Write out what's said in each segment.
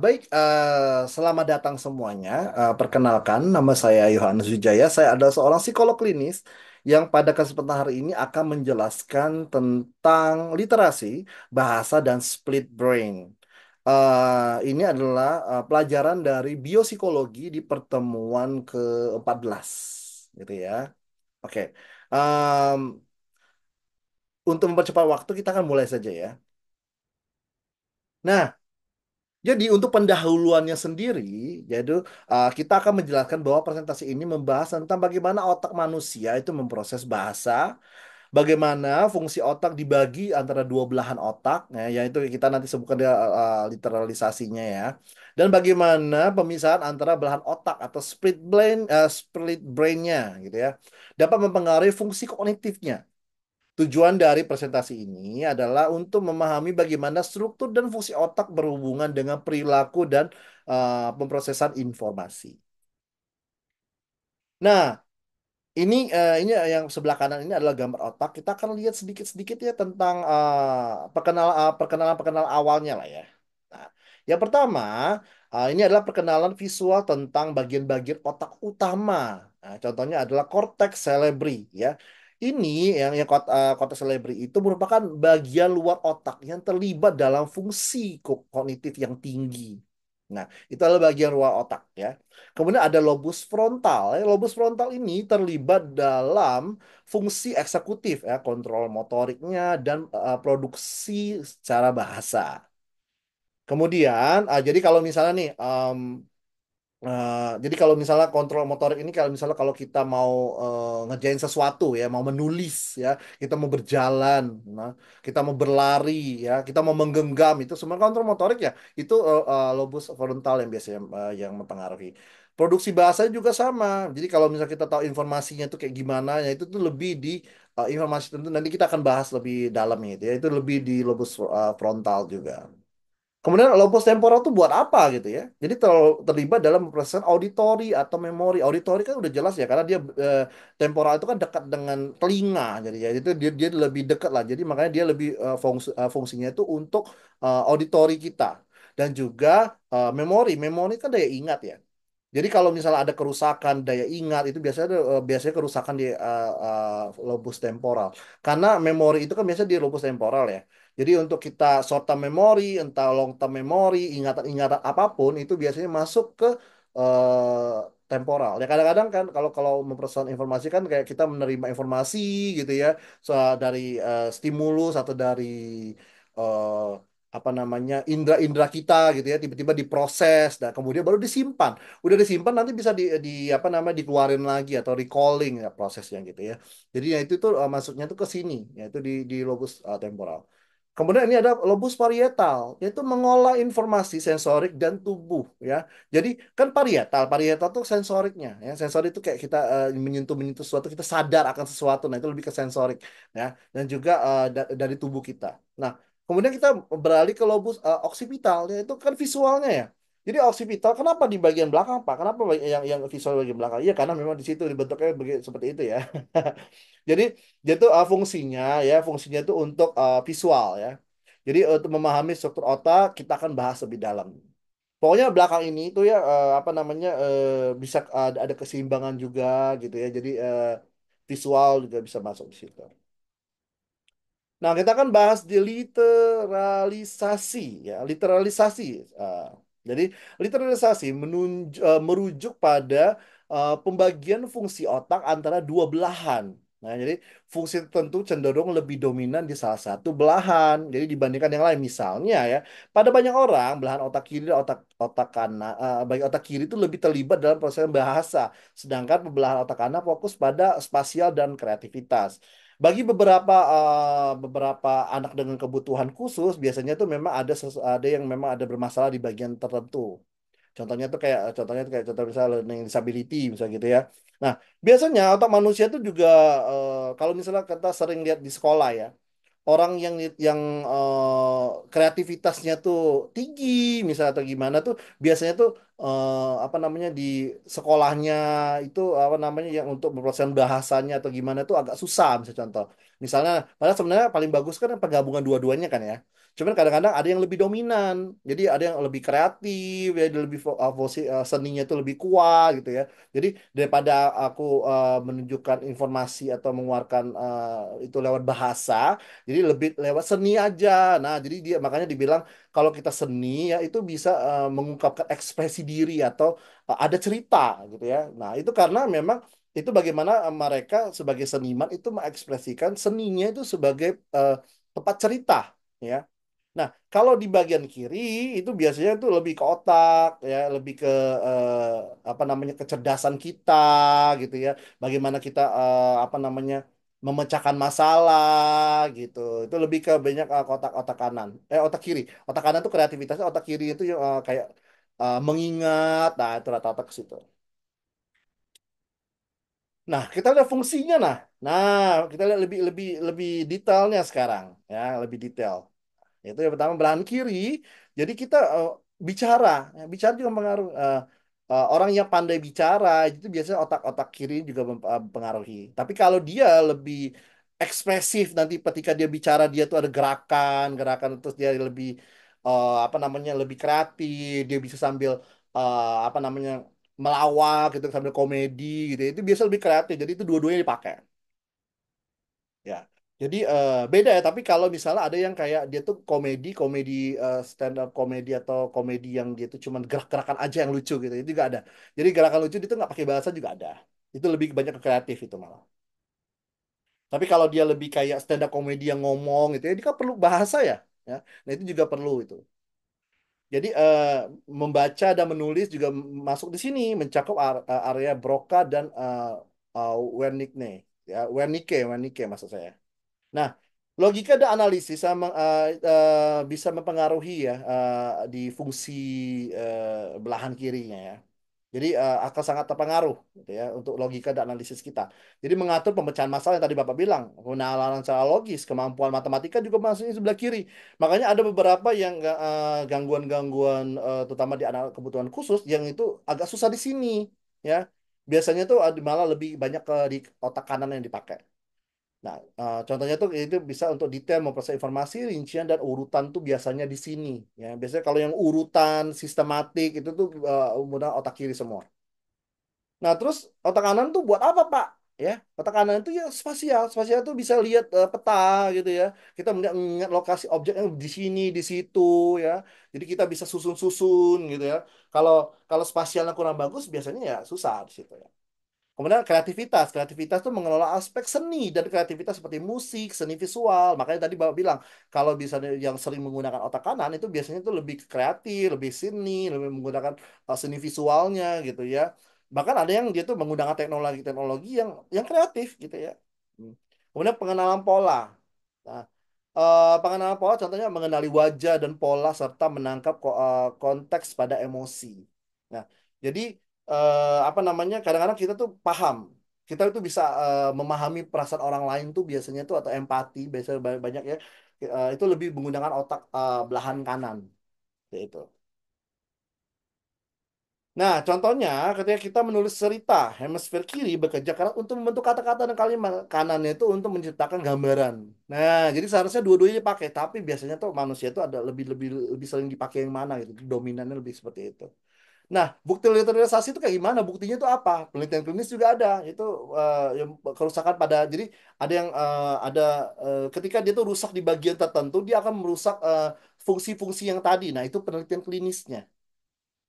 Baik, selamat datang semuanya. Perkenalkan, nama saya Yohanes Wijaya. Saya adalah seorang psikolog klinis yang pada kesempatan hari ini akan menjelaskan tentang literasi, bahasa, dan split brain. Ini adalah pelajaran dari biopsikologi di pertemuan ke-14, gitu ya. Oke. Em, untuk mempercepat waktu, kita akan mulai saja ya. Nah, jadi untuk pendahuluannya sendiri, yaitu kita akan menjelaskan bahwa presentasi ini membahas tentang bagaimana otak manusia itu memproses bahasa, bagaimana fungsi otak dibagi antara dua belahan otak, ya, yaitu kita nanti sebutkan dia, literalisasinya ya, dan bagaimana pemisahan antara belahan otak atau split brainnya gitu ya, dapat mempengaruhi fungsi kognitifnya. Tujuan dari presentasi ini adalah untuk memahami bagaimana struktur dan fungsi otak berhubungan dengan perilaku dan pemrosesan informasi. Nah, ini yang sebelah kanan ini adalah gambar otak. Kita akan lihat sedikit-sedikit ya tentang perkenalan-perkenalan awalnya lah ya. Nah, yang pertama, ini adalah perkenalan visual tentang bagian-bagian otak utama. Nah, contohnya adalah cortex cerebri ya. Ini yang cortex cerebri itu merupakan bagian luar otak yang terlibat dalam fungsi kognitif yang tinggi. Nah, itu adalah bagian luar otak ya. Kemudian ada lobus frontal. Lobus frontal ini terlibat dalam fungsi eksekutif ya, kontrol motoriknya dan produksi secara bahasa. Kemudian, jadi kalau misalnya nih, jadi kalau misalnya kontrol motorik ini kalau misalnya kalau kita mau ngerjain sesuatu ya, mau menulis ya, kita mau berjalan, nah, kita mau berlari ya, kita mau menggenggam itu semua kontrol motorik ya, itu lobus frontal yang biasanya yang mempengaruhi. Produksi bahasa juga sama. Jadi kalau misalnya kita tahu informasinya itu kayak gimana ya itu tuh lebih di informasi tentu nanti kita akan bahas lebih dalamnya itu ya. Itu lebih di lobus frontal juga. Kemudian lobus temporal itu buat apa gitu ya? Jadi terlibat dalam proses auditori atau memori. Auditori kan udah jelas ya karena dia temporal itu kan dekat dengan telinga jadi ya itu dia lebih dekat lah. Jadi makanya dia lebih fungsinya itu untuk auditori kita dan juga memori. Memori kan daya ingat ya. Jadi kalau misalnya ada kerusakan daya ingat itu biasanya kerusakan di lobus temporal. Karena memori itu kan biasanya di lobus temporal ya. Jadi untuk kita short term memory, entah long term memory, ingatan-ingatan apapun itu biasanya masuk ke temporal. Ya kadang-kadang kan kalau kalau memproses informasi kan kayak kita menerima informasi gitu ya, dari stimulus atau dari eh, apa namanya indera-indera kita gitu ya tiba-tiba diproses dan kemudian baru disimpan. Udah disimpan nanti bisa di apa namanya dikeluarin lagi atau recalling ya prosesnya gitu ya. Jadi ya itu tuh masuknya tuh ke sini yaitu di lobus temporal. Kemudian ini ada lobus parietal, yaitu mengolah informasi sensorik dan tubuh ya. Jadi kan parietal, parietal tuh sensoriknya ya. Sensorik itu kayak kita menyentuh menyentuh sesuatu, kita sadar akan sesuatu. Nah, itu lebih ke sensorik ya dan juga dari tubuh kita. Nah, kemudian kita beralih ke lobus oksipital, yaitu kan visualnya ya. Jadi oksipital kenapa di bagian belakang Pak? Kenapa yang visual bagian belakang? Iya karena memang di situ dibentuknya seperti itu ya. Jadi dia tuh fungsinya itu untuk visual ya. Jadi untuk memahami struktur otak kita akan bahas lebih dalam. Pokoknya belakang ini itu ya apa namanya bisa ada keseimbangan juga gitu ya. Jadi visual juga bisa masuk di situ. Nah, kita akan bahas di literalisasi ya, literalisasi. Ah, jadi literalisasi merujuk pada pembagian fungsi otak antara dua belahan. Nah, jadi fungsi tertentu cenderung lebih dominan di salah satu belahan. Jadi dibandingkan yang lain, misalnya ya, pada banyak orang belahan otak kiri dan otak otak kanan, bagi otak kiri itu lebih terlibat dalam proses bahasa, sedangkan belahan otak kanan fokus pada spasial dan kreativitas. Bagi beberapa anak dengan kebutuhan khusus, biasanya tuh memang ada yang memang ada bermasalah di bagian tertentu. Contohnya tuh kayak contoh misalnya learning disability misalnya gitu ya. Nah, biasanya otak manusia tuh juga kalau misalnya kita sering lihat di sekolah ya, orang yang kreativitasnya tuh tinggi misalnya atau gimana tuh biasanya tuh apa namanya di sekolahnya itu apa namanya yang untuk berproses bahasanya atau gimana tuh agak susah misalnya contoh. Misalnya, padahal sebenarnya paling bagus kan penggabungan dua-duanya kan ya. Cuman kadang-kadang ada yang lebih dominan, jadi ada yang lebih kreatif, ya dia lebih seninya itu lebih kuat gitu ya. Jadi daripada aku menunjukkan informasi atau mengeluarkan itu lewat bahasa, jadi lebih lewat seni aja. Nah, jadi dia makanya dibilang kalau kita seni ya itu bisa mengungkapkan ekspresi diri atau ada cerita gitu ya. Nah, itu karena memang itu bagaimana mereka sebagai seniman itu mengekspresikan seninya itu sebagai tempat cerita ya. Nah, kalau di bagian kiri itu biasanya tuh lebih ke otak ya, lebih ke apa namanya kecerdasan kita gitu ya. Bagaimana kita apa namanya memecahkan masalah gitu. Itu lebih ke banyak ke otak kanan. Otak kiri. Otak kanan tuh kreativitasnya, otak kiri itu kayak mengingat. Nah, itu rata-rata ke situ. Nah, kita lihat fungsinya nah. Nah, kita lihat lebih lebih lebih detailnya sekarang ya, lebih detail. Itu yang pertama belahan kiri. Jadi kita bicara, ya, bicara juga mempengaruhi. Orang yang pandai bicara itu biasanya otak-otak kiri juga mempengaruhi. Tapi kalau dia lebih ekspresif nanti ketika dia bicara dia tuh ada gerakan, gerakan terus dia lebih apa namanya lebih kreatif. Dia bisa sambil apa namanya melawak gitu sambil komedi gitu. Itu biasa lebih kreatif. Jadi itu dua-duanya dipakai. Ya, jadi beda ya. Tapi kalau misalnya ada yang kayak dia tuh komedi, komedi stand up komedi atau komedi yang dia tuh cuman gerak-gerakan aja yang lucu gitu, itu juga ada. Jadi gerakan lucu itu nggak pakai bahasa juga ada. Itu lebih banyak ke kreatif itu malah. Tapi kalau dia lebih kayak stand up komedi yang ngomong gitu ya, dia kan perlu bahasa ya. Ya, nah itu juga perlu itu. Jadi membaca dan menulis juga masuk di sini, mencakup area Broca dan Wernicke, ya Wernicke maksud saya. Nah, logika dan analisis sama bisa mempengaruhi ya di fungsi belahan kirinya ya. Jadi akan sangat terpengaruh gitu ya untuk logika dan analisis kita. Jadi mengatur pemecahan masalah yang tadi Bapak bilang, pengenalan secara logis, kemampuan matematika juga masuknya sebelah kiri. Makanya ada beberapa yang gangguan-gangguan terutama di anak kebutuhan khusus yang itu agak susah di sini ya. Biasanya tuh malah lebih banyak ke di otak kanan yang dipakai. Nah, contohnya tuh itu bisa untuk detail memproses informasi, rincian dan urutan tuh biasanya di sini. Ya, biasanya kalau yang urutan sistematik itu tuh mudah otak kiri semua. Nah, terus otak kanan tuh buat apa, Pak? Ya, otak kanan itu ya spasial. Spasial tuh bisa lihat peta gitu ya. Kita melihat lokasi objek yang di sini, di situ ya. Jadi kita bisa susun-susun gitu ya. Kalau kalau spasialnya kurang bagus, biasanya ya susah di situ ya. Kemudian kreativitas. Kreativitas itu mengelola aspek seni dan kreativitas seperti musik, seni visual. Makanya tadi Bapak bilang, kalau bisa yang sering menggunakan otak kanan itu biasanya itu lebih kreatif, lebih seni, lebih menggunakan seni visualnya gitu ya. Bahkan ada yang dia tuh menggunakan teknologi-teknologi yang kreatif gitu ya. Hmm. Kemudian pengenalan pola. Nah, pengenalan pola contohnya mengenali wajah dan pola serta menangkap konteks pada emosi. Nah, jadi apa namanya kadang-kadang kita tuh paham kita itu bisa memahami perasaan orang lain tuh biasanya tuh atau empati biasanya banyak ya itu lebih menggunakan otak belahan kanan yaitu. Nah, contohnya ketika kita menulis cerita, hemisfer kiri bekerja keras untuk membentuk kata-kata dan kalimat, kanannya itu untuk menciptakan gambaran. Nah, jadi seharusnya dua-duanya dipakai, tapi biasanya tuh manusia itu ada lebih lebih lebih sering dipakai yang mana gitu, dominannya lebih seperti itu. Nah, bukti literasi itu kayak gimana? Buktinya itu apa? Penelitian klinis juga ada. Itu yang kerusakan pada jadi ada yang ada ketika dia tuh rusak di bagian tertentu, dia akan merusak fungsi-fungsi yang tadi. Nah, itu penelitian klinisnya.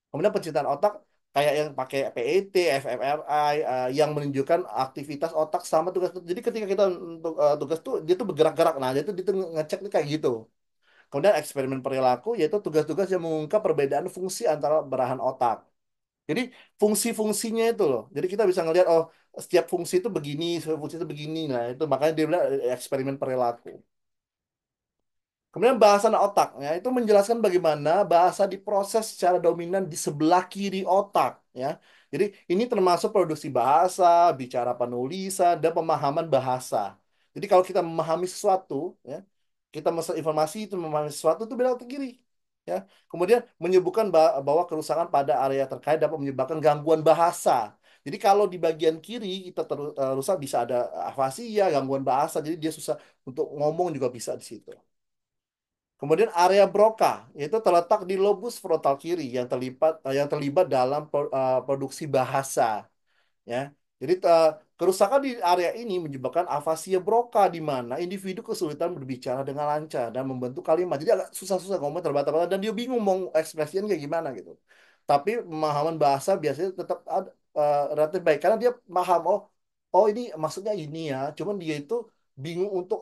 Kemudian penciptaan otak kayak yang pakai PET, fMRI yang menunjukkan aktivitas otak sama tugas. Jadi ketika kita untuk tugas tuh dia tuh bergerak-gerak. Nah, dia tuh ngecek nih kayak gitu. Kemudian eksperimen perilaku yaitu tugas-tugas yang mengungkap perbedaan fungsi antara belahan otak. Jadi fungsi-fungsinya itu loh. Jadi kita bisa ngelihat oh setiap fungsi itu begini, setiap fungsi itu begini. Nah, itu makanya dia bilang eksperimen perilaku. Kemudian bahasa otak, ya, itu menjelaskan bagaimana bahasa diproses secara dominan di sebelah kiri otak, ya. Jadi ini termasuk produksi bahasa, bicara penulisan, dan pemahaman bahasa. Jadi kalau kita memahami sesuatu, ya, kita informasi itu memahami sesuatu itu belok ke kiri, ya. Kemudian menyebutkan bahwa kerusakan pada area terkait dapat menyebabkan gangguan bahasa. Jadi kalau di bagian kiri kita rusak bisa ada afasia, gangguan bahasa. Jadi dia susah untuk ngomong juga bisa di situ. Kemudian area Broca itu terletak di lobus frontal kiri yang terlibat dalam produksi bahasa, ya. Jadi kerusakan di area ini menyebabkan afasia Broca di mana individu kesulitan berbicara dengan lancar dan membentuk kalimat. Jadi agak susah-susah ngomong terbata-bata dan dia bingung mau ekspresiin kayak gimana gitu. Tapi pemahaman bahasa biasanya tetap ada, relatif baik karena dia paham, oh oh ini maksudnya ini ya. Cuman dia itu bingung untuk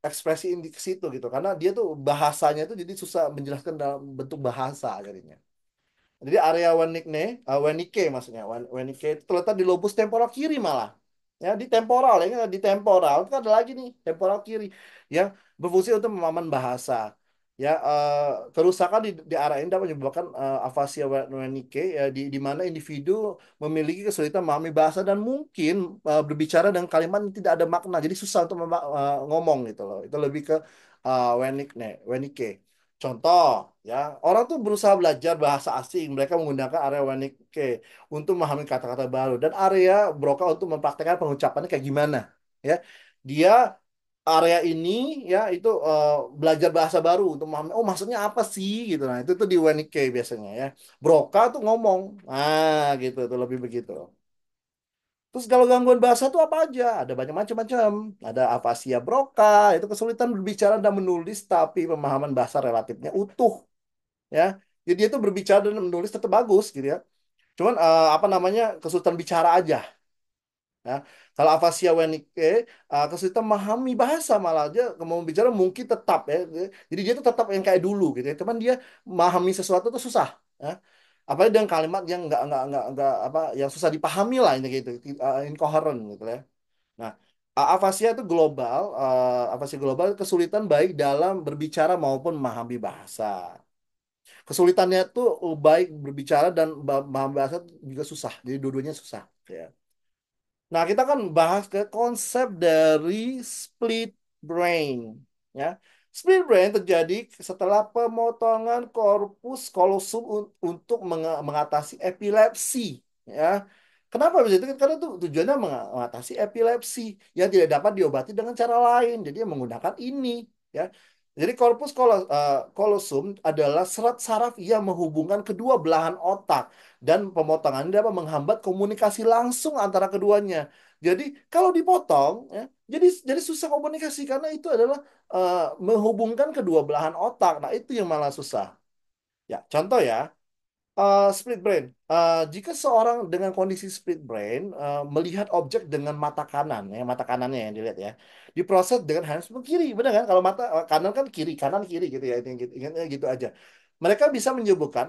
ekspresiin di situ gitu karena dia tuh bahasanya itu jadi susah menjelaskan dalam bentuk bahasa jadinya. Jadi area Wernicke maksudnya, Wernicke itu terletak di lobus temporal kiri malah. Ya, di temporal ya, di temporal itu ada lagi nih, temporal kiri yang berfungsi untuk memaman bahasa. Ya, kerusakan di area ini dapat menyebabkan afasia Wernicke ya, di mana individu memiliki kesulitan memahami bahasa dan mungkin berbicara dengan kalimat yang tidak ada makna. Jadi susah untuk ngomong gitu loh. Itu lebih ke Wernicke. Contoh, ya, orang tuh berusaha belajar bahasa asing. Mereka menggunakan area Wernicke untuk memahami kata-kata baru dan area Broca untuk mempraktekkan pengucapannya kayak gimana. Ya, dia area ini ya itu belajar bahasa baru untuk memahami. Oh, maksudnya apa sih gitu. Nah, itu tuh di Wernicke biasanya ya. Broca tuh ngomong. Ah, gitu tuh lebih begitu. Terus kalau gangguan bahasa itu apa aja? Ada banyak macam-macam. Ada afasia Broca, itu kesulitan berbicara dan menulis tapi pemahaman bahasa relatifnya utuh ya. Jadi dia tuh berbicara dan menulis tetap bagus gitu ya. Cuman apa namanya kesulitan bicara aja. Ya. Kalau afasia Wernicke kesulitan memahami bahasa malah dia mau bicara mungkin tetap ya. Jadi dia tuh tetap yang kayak dulu gitu ya. Cuman dia memahami sesuatu tuh susah. Ya. Apalagi dengan kalimat yang nggak apa yang susah dipahami lah ini gitu, incoherent gitu ya. Nah, afasia itu global, afasia global kesulitan baik dalam berbicara maupun memahami bahasa. Kesulitannya tuh baik berbicara dan paham bahasa juga susah. Jadi dua-duanya susah. Ya. Nah, kita kan bahas ke konsep dari split brain. Ya. Split brain terjadi setelah pemotongan korpus kolosum untuk mengatasi epilepsi. Ya. Kenapa bisa itu? Karena itu tujuannya mengatasi epilepsi yang tidak dapat diobati dengan cara lain. Jadi menggunakan ini. Ya. Jadi kolosum adalah serat saraf yang menghubungkan kedua belahan otak dan pemotongan ini dapat menghambat komunikasi langsung antara keduanya. Jadi kalau dipotong, ya, jadi susah komunikasi karena itu adalah menghubungkan kedua belahan otak. Nah itu yang malah susah. Ya, contoh ya. Split brain. Jika seorang dengan kondisi split brain melihat objek dengan mata kanan, ya mata kanannya yang dilihat ya, diproses dengan hemisfer kiri, benar kan? Kalau mata kanan kan kiri, kanan kiri gitu ya, ingatnya gitu aja. Mereka bisa menyebutkan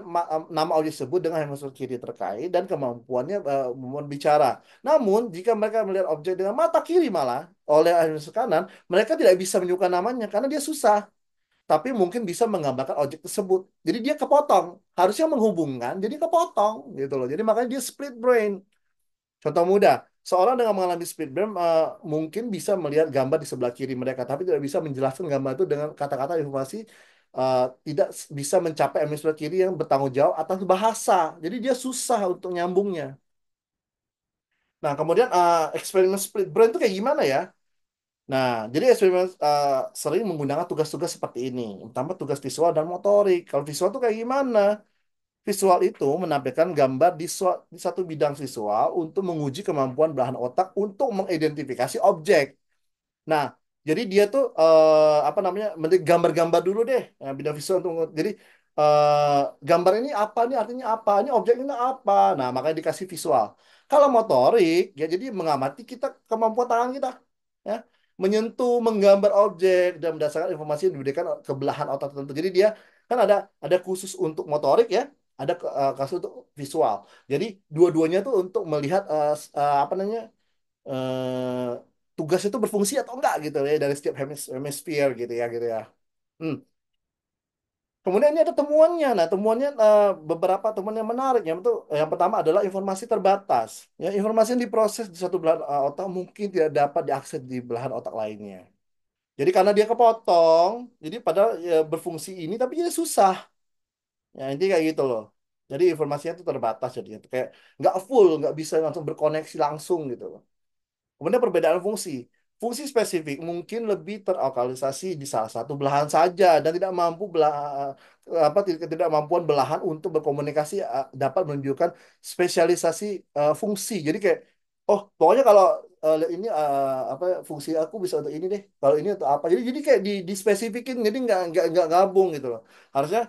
nama objek tersebut dengan hemisfer kiri terkait dan kemampuannya berbicara. Namun, jika mereka melihat objek dengan mata kiri malah oleh hemisfer kanan, mereka tidak bisa menyebutkan namanya karena dia susah tapi mungkin bisa menggambarkan objek tersebut. Jadi dia kepotong. Harusnya menghubungkan, jadi kepotong gitu loh. Jadi makanya dia split brain. Contoh mudah, seorang dengan mengalami split brain mungkin bisa melihat gambar di sebelah kiri mereka, tapi tidak bisa menjelaskan gambar itu dengan kata-kata informasi tidak bisa mencapai hemisfer kiri yang bertanggung jawab atas bahasa. Jadi dia susah untuk nyambungnya. Nah, kemudian eksperimen split brain itu kayak gimana ya? Nah, jadi eksperimen sering menggunakan tugas-tugas seperti ini, utama tugas visual dan motorik. Kalau visual itu kayak gimana? Visual itu menampilkan gambar di satu bidang visual untuk menguji kemampuan belahan otak untuk mengidentifikasi objek. Nah, jadi dia tuh apa namanya? Gambar-gambar dulu deh, bidang visual untuk jadi eh, gambar ini apa nih artinya apa? Ini objek ini apa? Nah, makanya dikasih visual. Kalau motorik ya jadi mengamati kita kemampuan tangan kita ya menyentuh, menggambar objek dan berdasarkan informasi yang diberikan ke belahan otak tertentu. Jadi dia kan ada khusus untuk motorik ya, ada khusus untuk visual. Jadi dua-duanya tuh untuk melihat apa namanya eh, tugas itu berfungsi atau enggak gitu ya dari setiap hemisfer gitu ya. Hmm. Kemudian ini ada temuannya. Nah, temuannya beberapa temuan yang menarik. Yang pertama adalah informasi terbatas. Ya, informasi yang diproses di satu belahan otak mungkin tidak dapat diakses di belahan otak lainnya. Jadi karena dia kepotong, jadi padahal ya, berfungsi ini tapi jadi susah. Ya, intinya kayak gitu loh. Jadi informasinya itu terbatas jadinya. Kayak nggak full, nggak bisa langsung berkoneksi langsung gitu. Kemudian perbedaan fungsi. Fungsi spesifik mungkin lebih terlokalisasi di salah satu belahan saja dan tidak mampu tidak mampuan belahan untuk berkomunikasi dapat menunjukkan spesialisasi fungsi. Jadi kayak oh pokoknya kalau ini apa fungsi aku bisa untuk ini deh. Kalau ini untuk apa. Jadi kayak dispesifikin jadi nggak gabung gitu loh. Harusnya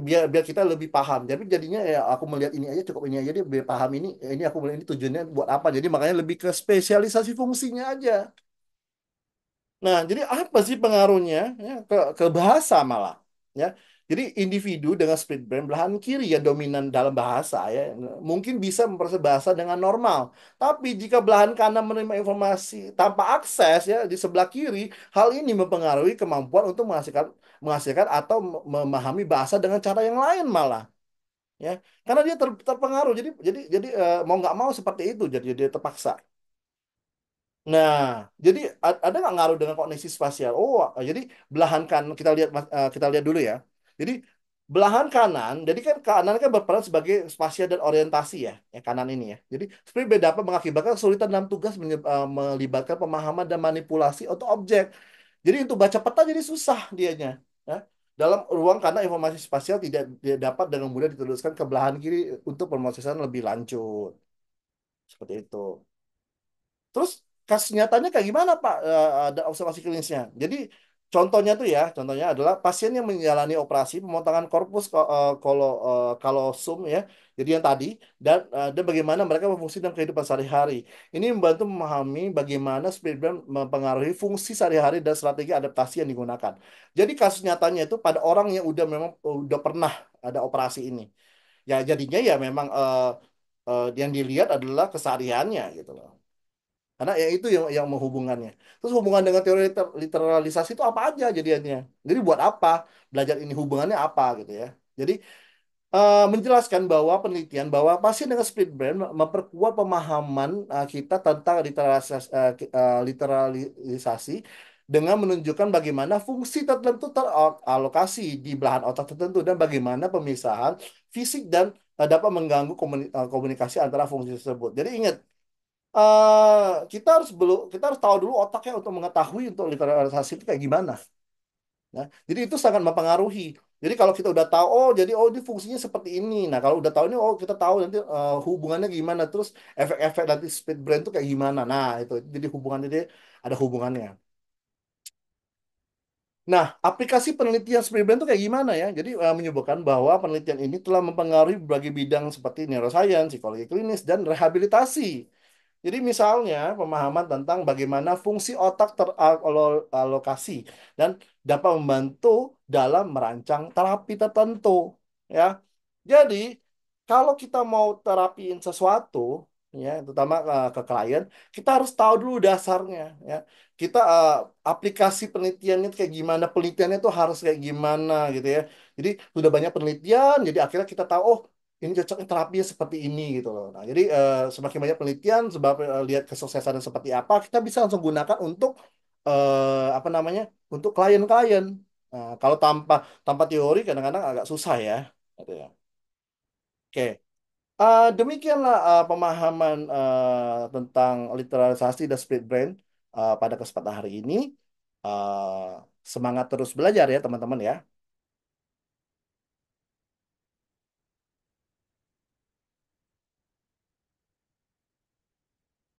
biar biar kita lebih paham. Jadi jadinya ya aku melihat ini aja cukup ini aja dia biar paham ini ya ini aku melihat ini tujuannya buat apa. Jadi makanya lebih ke spesialisasi fungsinya aja. Nah, jadi apa sih pengaruhnya ya, ke bahasa malah ya. Jadi individu dengan split brain belahan kiri yang dominan dalam bahasa ya mungkin bisa memproses bahasa dengan normal. Tapi jika belahan kanan menerima informasi tanpa akses ya di sebelah kiri, hal ini mempengaruhi kemampuan untuk menghasilkan atau memahami bahasa dengan cara yang lain malah ya. Karena dia terpengaruh. Jadi mau nggak mau seperti itu jadi dia terpaksa. Nah, jadi ada nggak ngaruh dengan kognisi spasial? Oh, jadi belahan kanan kita lihat dulu ya. Jadi belahan kanan, jadi kan kanan kan berperan sebagai spasial dan orientasi ya, ya kanan ini ya. Jadi sebenarnya beda apa mengakibatkan kesulitan dalam tugas melibatkan pemahaman dan manipulasi untuk objek. Jadi untuk baca peta jadi susah dianya. Ya. Dalam ruang karena informasi spasial tidak dapat dengan mudah diteruskan ke belahan kiri untuk pemrosesan lebih lanjut. Seperti itu. Terus kasus nyatanya kayak gimana Pak? Ada observasi klinisnya. Jadi contohnya tuh ya, contohnya adalah pasien yang menjalani operasi pemotongan korpus kalosum ya. Jadi yang tadi dan bagaimana mereka berfungsi dalam kehidupan sehari-hari. Ini membantu memahami bagaimana speed brand mempengaruhi fungsi sehari-hari dan strategi adaptasi yang digunakan. Jadi kasus nyatanya itu pada orang yang udah pernah ada operasi ini. Ya jadinya ya memang yang dilihat adalah kesehariannya gitu loh. Karena ya itu yang menghubungannya. Terus hubungan dengan teori literalisasi itu apa aja jadinya? Jadi buat apa belajar ini hubungannya apa gitu ya? Jadi menjelaskan bahwa penelitian bahwa pasien dengan split brain memperkuat pemahaman kita tentang literalisasi dengan menunjukkan bagaimana fungsi tertentu teralokasi di belahan otak tertentu dan bagaimana pemisahan fisik dan dapat mengganggu komunikasi antara fungsi tersebut. Jadi ingat kita harus tahu dulu otaknya untuk mengetahui untuk literasi itu kayak gimana. Ya. Jadi itu sangat mempengaruhi. Jadi kalau kita udah tahu, oh jadi oh ini fungsinya seperti ini. Nah kalau udah tahu ini, oh kita tahu nanti hubungannya gimana. Terus efek-efek nanti speed brain itu kayak gimana. Nah itu jadi hubungannya dia ada hubungannya. Nah, aplikasi penelitian speed brain itu kayak gimana ya? Jadi menyebutkan bahwa penelitian ini telah mempengaruhi berbagai bidang seperti neuroscience, psikologi klinis, dan rehabilitasi. Jadi misalnya pemahaman tentang bagaimana fungsi otak teralokasi dan dapat membantu dalam merancang terapi tertentu, ya. Jadi kalau kita mau terapiin sesuatu, ya, terutama ke klien, kita harus tahu dulu dasarnya, ya. Kita aplikasi penelitiannya itu kayak gimana, penelitiannya itu harus kayak gimana, gitu ya. Jadi sudah banyak penelitian, jadi akhirnya kita tahu, oh ini cocoknya terapinya seperti ini gitu loh. Nah, jadi semakin banyak penelitian, sebab lihat kesuksesannya seperti apa, kita bisa langsung gunakan untuk apa namanya, untuk klien-klien. Nah, kalau tanpa tanpa teori kadang-kadang agak susah ya. Gitu ya. Oke. Demikianlah pemahaman tentang literalisasi dan split brain pada kesempatan hari ini. Semangat terus belajar ya teman-teman ya.